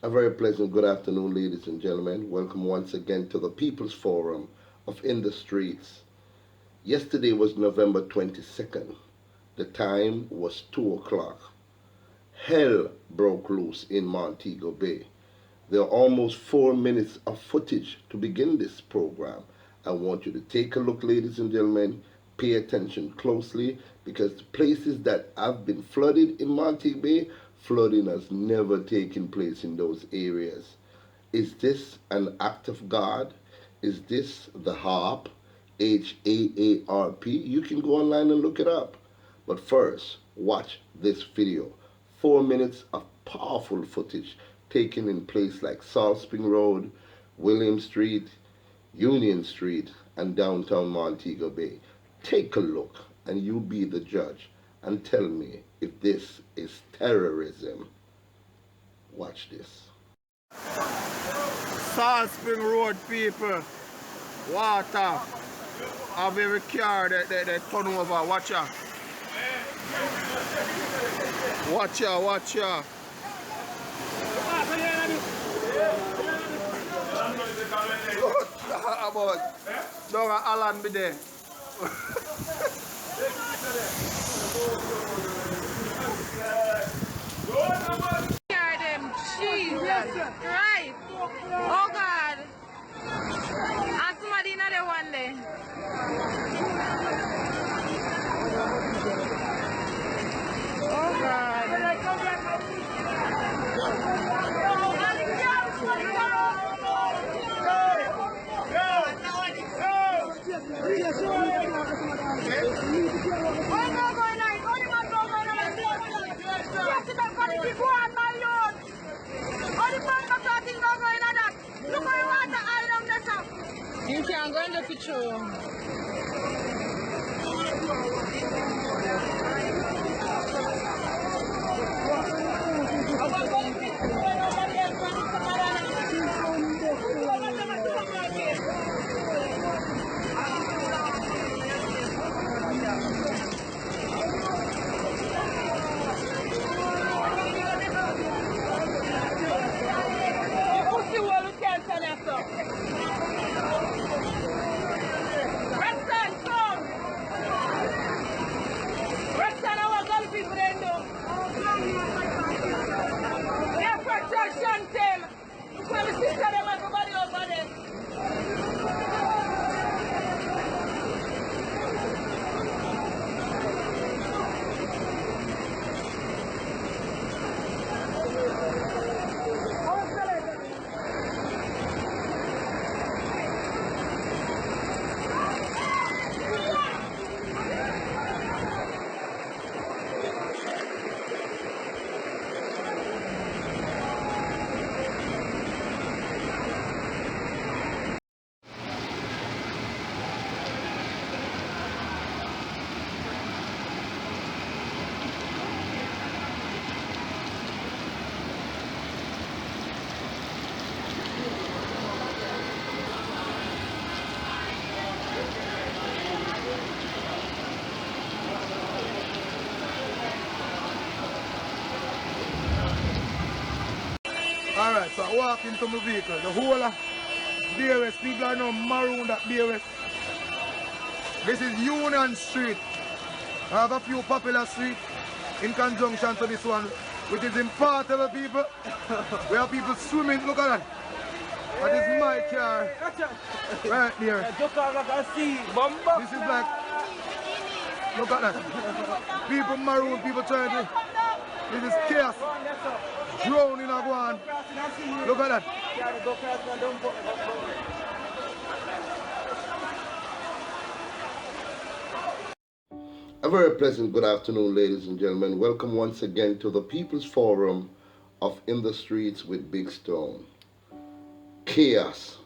A very pleasant good afternoon, ladies and gentlemen. Welcome once again to the People's Forum of In the Streets. Yesterday was November 22nd. The time was 2 o'clock. Hell broke loose in Montego Bay. There are almost 4 minutes of footage to begin this program. I want you to take a look, ladies and gentlemen. Pay attention closely because the places that have been flooded in Montego Bay, flooding has never taken place in those areas. Is this an act of God? Is this the HAARP? HAARP? You can go online and look it up. But first, watch this video. 4 minutes of powerful footage taken in place like Salt Spring Road, William Street, Union Street, and downtown Montego Bay. Take a look and you be the judge and tell me if this is terrorism. Watch this. Salt Spring Road people, water, have every car they turn over, watch out. Watch out, watch out. About don't Alan be there. Hear them, Jesus Christ. Oh God. And somebody in the one day. Oh God. You can't go in the picture. Alright, so I walk into my vehicle. The whole of BRS, people are now marooned at BRS. This is Union Street. I have a few popular streets in conjunction to this one, which is in part of the people. We have people swimming, look at that. That is my car. Right there. This is like, look at that. People maroon, people trying to, this is chaos. Drowning in a one. Look at that. A very pleasant good afternoon, ladies and gentlemen. Welcome once again to the People's Forum of In the Streets with Big Stone. Chaos,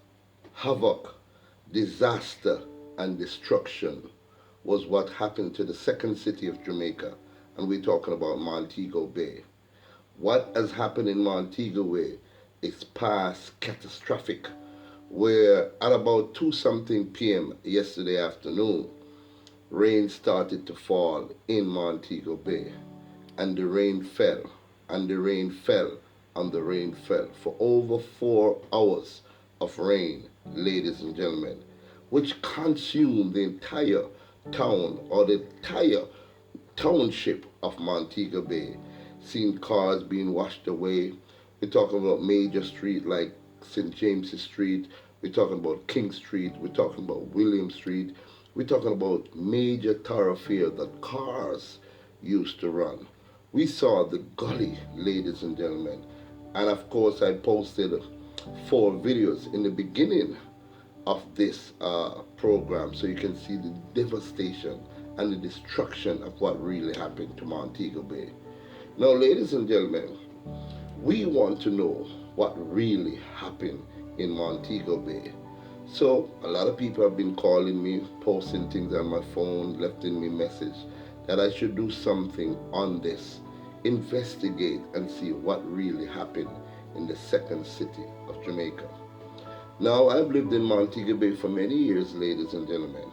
havoc, disaster, and destruction was what happened to the second city of Jamaica, and we're talking about Montego Bay. What has happened in Montego Bay is past catastrophic, where at about 2 something p.m. yesterday afternoon, rain started to fall in Montego Bay, and the rain fell, and the rain fell and the rain fell for over 4 hours of rain, ladies and gentlemen, which consumed the entire town or the entire township of Montego Bay. Seeing cars being washed away. We're talking about major street like St. James's Street. We're talking about King Street. We're talking about William Street. We're talking about major thoroughfare that cars used to run. We saw the gully, ladies and gentlemen. And of course, I posted 4 videos in the beginning of this program so you can see the devastation and the destruction of what really happened to Montego Bay. Now, ladies and gentlemen, we want to know what really happened in Montego Bay. So a lot of people have been calling me, posting things on my phone, lefting me message that I should do something on this, investigate and see what really happened in the second city of Jamaica. Now, I've lived in Montego Bay for many years, ladies and gentlemen,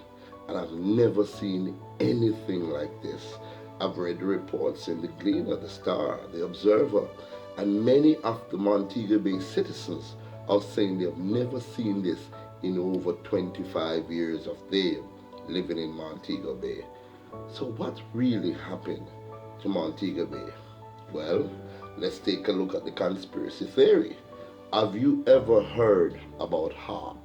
and I've never seen anything like this. I've read reports in the Gleaner, the Star, the Observer, and many of the Montego Bay citizens are saying they've never seen this in over 25 years of them living in Montego Bay. So what really happened to Montego Bay? Well, let's take a look at the conspiracy theory. Have you ever heard about HAARP?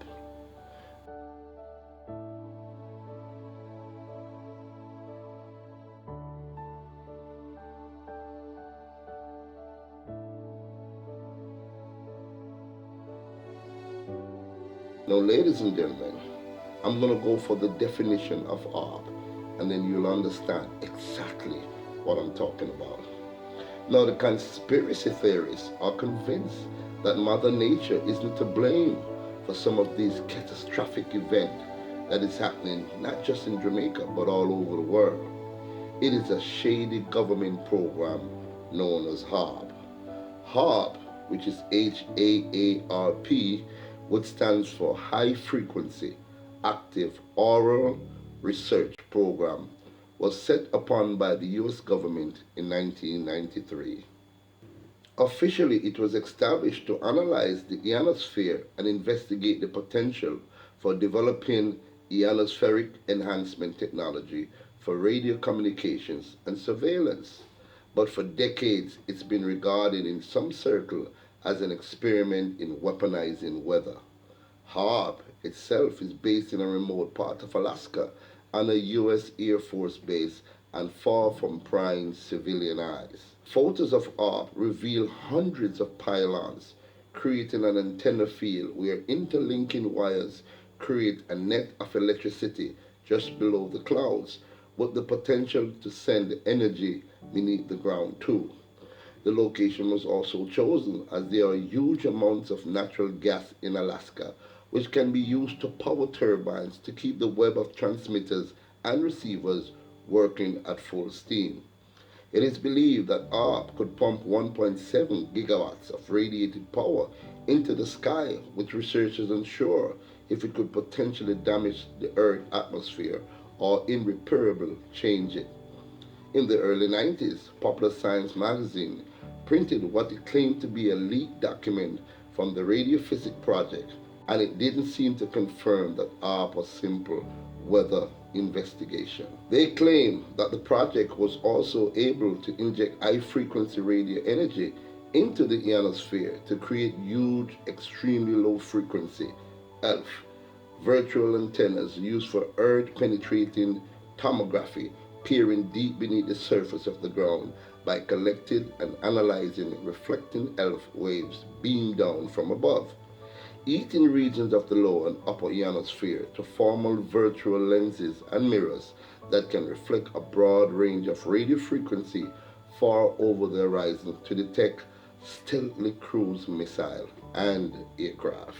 Now, ladies and gentlemen, I'm going to go for the definition of HAARP, and then you'll understand exactly what I'm talking about. Now, the conspiracy theorists are convinced that Mother Nature isn't to blame for some of these catastrophic events that is happening not just in Jamaica but all over the world. It is a shady government program known as HAARP. HAARP, which is HAARP, which stands for High Frequency Active Oral Research Program, was set upon by the US government in 1993. Officially, it was established to analyze the ionosphere and investigate the potential for developing ionospheric enhancement technology for radio communications and surveillance. But for decades, it's been regarded in some circles as an experiment in weaponizing weather. HAARP itself is based in a remote part of Alaska on a US Air Force base and far from prying civilian eyes. Photos of HAARP reveal hundreds of pylons, creating an antenna field where interlinking wires create a net of electricity just below the clouds, with the potential to send energy beneath the ground too. The location was also chosen as there are huge amounts of natural gas in Alaska, which can be used to power turbines to keep the web of transmitters and receivers working at full steam. It is believed that HAARP could pump 1.7 gigawatts of radiated power into the sky, with researchers unsure if it could potentially damage the Earth's atmosphere or irreparably change it. In the early 90s, Popular Science magazine printed what it claimed to be a leaked document from the radiophysics project, and it didn't seem to confirm that HAARP was simple weather investigation. They claim that the project was also able to inject high-frequency radio energy into the ionosphere to create huge, extremely low-frequency ELF virtual antennas used for Earth-penetrating tomography, peering deep beneath the surface of the ground by collecting and analyzing reflecting ELF waves beamed down from above, eating regions of the lower and upper ionosphere to form virtual lenses and mirrors that can reflect a broad range of radio frequency far over the horizon to detect stealthy cruise missile and aircraft.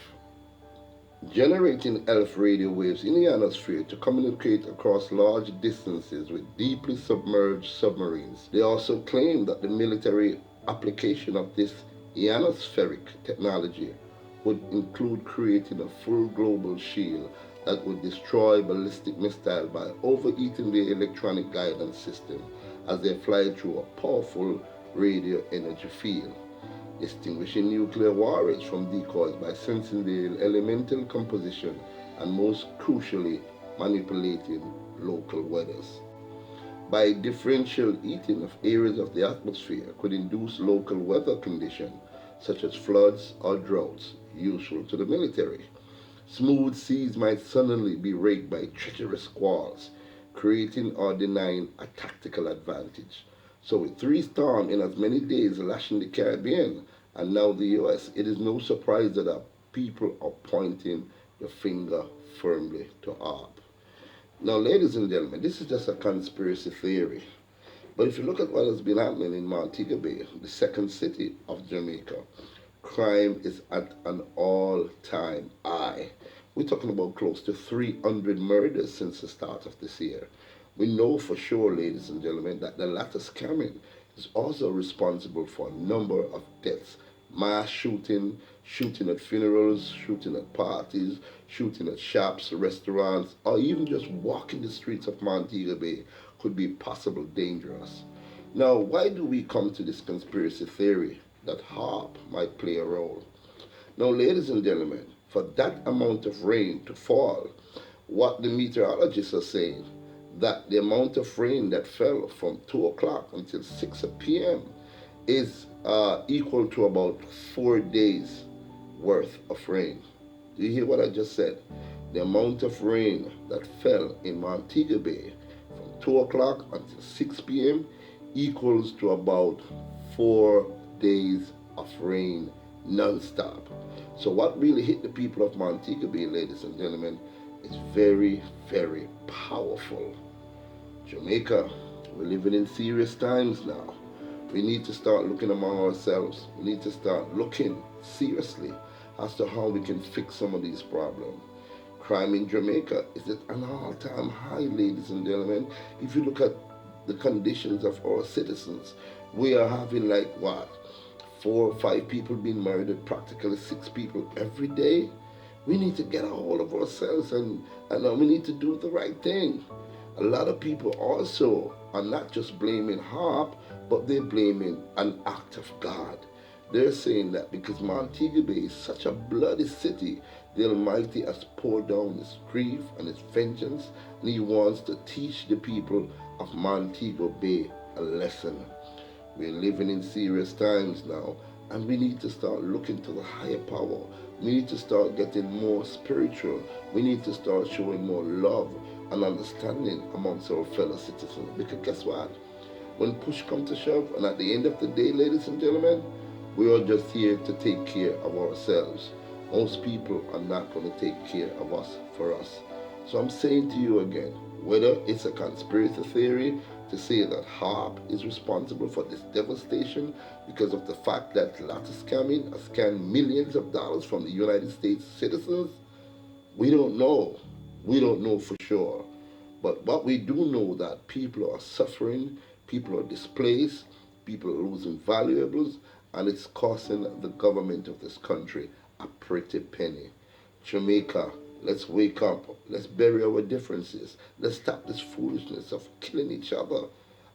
Generating ELF radio waves in the ionosphere to communicate across large distances with deeply submerged submarines. They also claim that the military application of this ionospheric technology would include creating a full global shield that would destroy ballistic missiles by overheating the electronic guidance system as they fly through a powerful radio energy field. distinguishing nuclear warheads from decoys by sensing their elemental composition and most crucially manipulating local weathers. By differential eating of areas of the atmosphere could induce local weather conditions such as floods or droughts useful to the military. Smooth seas might suddenly be raked by treacherous squalls, creating or denying a tactical advantage. So, with three storms in as many days lashing the Caribbean and now the US, it is no surprise that our people are pointing the finger firmly to H.A.A.R.P. Now, ladies and gentlemen, this is just a conspiracy theory. But if you look at what has been happening in Montego Bay, the second city of Jamaica, crime is at an all-time high. We're talking about close to 300 murders since the start of this year. We know for sure, ladies and gentlemen, that the latter scamming is also responsible for a number of deaths. Mass shooting, shooting at funerals, shooting at parties, shooting at shops, restaurants, or even just walking the streets of Montego Bay could be possible dangerous. Now, why do we come to this conspiracy theory that HAARP might play a role? Now, ladies and gentlemen, for that amount of rain to fall, what the meteorologists are saying, that the amount of rain that fell from 2 o'clock until 6 p.m. is equal to about 4 days worth of rain. Do you hear what I just said? The amount of rain that fell in Montego Bay from 2 o'clock until 6 p.m. equals to about 4 days of rain non-stop. So what really hit the people of Montego Bay, ladies and gentlemen, is very, very powerful. Jamaica, we're living in serious times now. We need to start looking among ourselves. We need to start looking seriously as to how we can fix some of these problems. Crime in Jamaica is at an all-time high, ladies and gentlemen. If you look at the conditions of our citizens, we are having like what? 4 or 5 people being murdered, practically 6 people every day. We need to get a hold of ourselves and we need to do the right thing. A lot of people also are not just blaming HAARP, but they're blaming an act of God. They're saying that because Montego Bay is such a bloody city, the Almighty has poured down His grief and His vengeance, and He wants to teach the people of Montego Bay a lesson. We're living in serious times now, and we need to start looking to the higher power. We need to start getting more spiritual. We need to start showing more love and understanding amongst our fellow citizens. Because guess what? When push comes to shove, and at the end of the day, ladies and gentlemen, we are just here to take care of ourselves. Most people are not going to take care of us for us. So I'm saying to you again, whether it's a conspiracy theory to say that HAARP is responsible for this devastation because of the fact that latter scamming has scammed millions of dollars from the United States citizens, we don't know. We don't know for sure. But what we do know that people are suffering, people are displaced, people are losing valuables, and it's costing the government of this country a pretty penny. Jamaica, let's wake up. Let's bury our differences. Let's stop this foolishness of killing each other.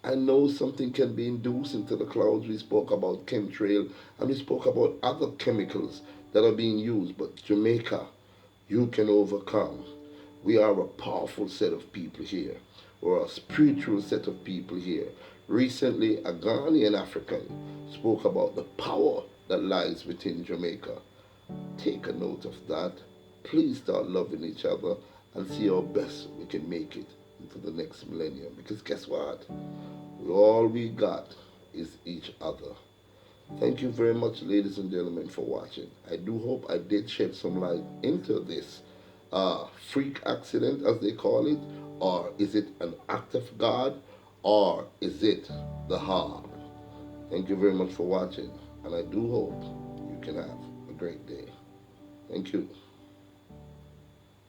I know something can be induced into the clouds. We spoke about chemtrail and we spoke about other chemicals that are being used. But Jamaica, you can overcome. We are a powerful set of people here. We're a spiritual set of people here. Recently, a Ghanaian African spoke about the power that lies within Jamaica. Take a note of that. Please start loving each other and see how best we can make it into the next millennium. Because guess what? All we got is each other. Thank you very much, ladies and gentlemen, for watching. I do hope I did shed some light into this freak accident, as they call it, or is it an act of God, or is it the HAARP? Thank you very much for watching, and I do hope you can have a great day. Thank you.